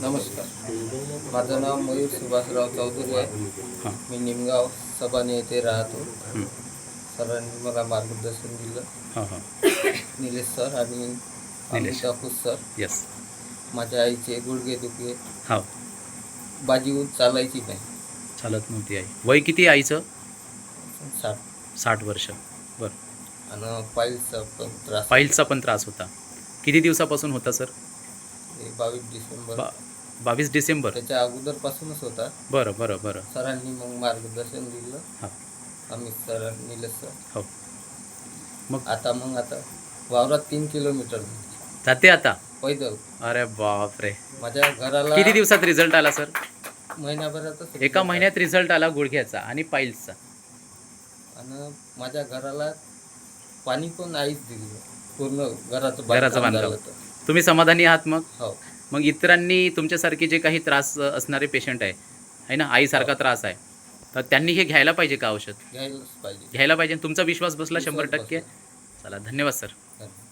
नमस्कार, माझं नाव मयूर सुभाषराव चौधरी आहे. हां. मी निमगाव सबाने येथे राहतो. हं. सरांनी मला मार्गदर्शन दिलं, हां हां. निलेश सर आणि निलेश. अमित अपूस सर. येस. माझ्या आईचे गुडघे हो. बाजीहून चालायची नाही. चालत नव्हती आई. वय किती आहे आईचं? 60. 60 वर्ष. बरं. आणि पायलचा पण त्रास. पाईल्सचा पण त्रास होता. किती दिवसापासून होता सर? 22 डिसेंबर. 22 डिसेंबर. त्याच्या अगोदरपासूनच होता. बरं बरं बरं. सरांनी मग मार्गदर्शन दिलं, हां. Amit sir, Nilesh sir. हो. मग आता वावरात 3 किलोमीटर जाते आता? पैदल. अरे बापरे. माझ्या घराला किती दिवसात रिझल्ट आला सर? महिन्याभरातच. एका महिन्यात रिझल्ट आला गुडघ्याचा आणि पाईल्सचा. आणि माझ्या घराला पाणी पण आईच दिलं. पूर्ण घराचं घराचं बांधकाम बांधकाम. झालं तर. तुम्ही समाधानी आहात मग? हो. मग इतरांनी तुमच्यासारखे जे काही त्रास असणारे पेशंट आहे ना, आईसारखा त्रास आहे, तर त्यांनी हे घ्यायला पाहिजे का औषध? घ्यायलाच पाहिजे. घ्यायला पाहिजे. तुमचा विश्वास बसला विश्वास 100%. बसला. चला, धन्यवाद सर. धन्यवाद.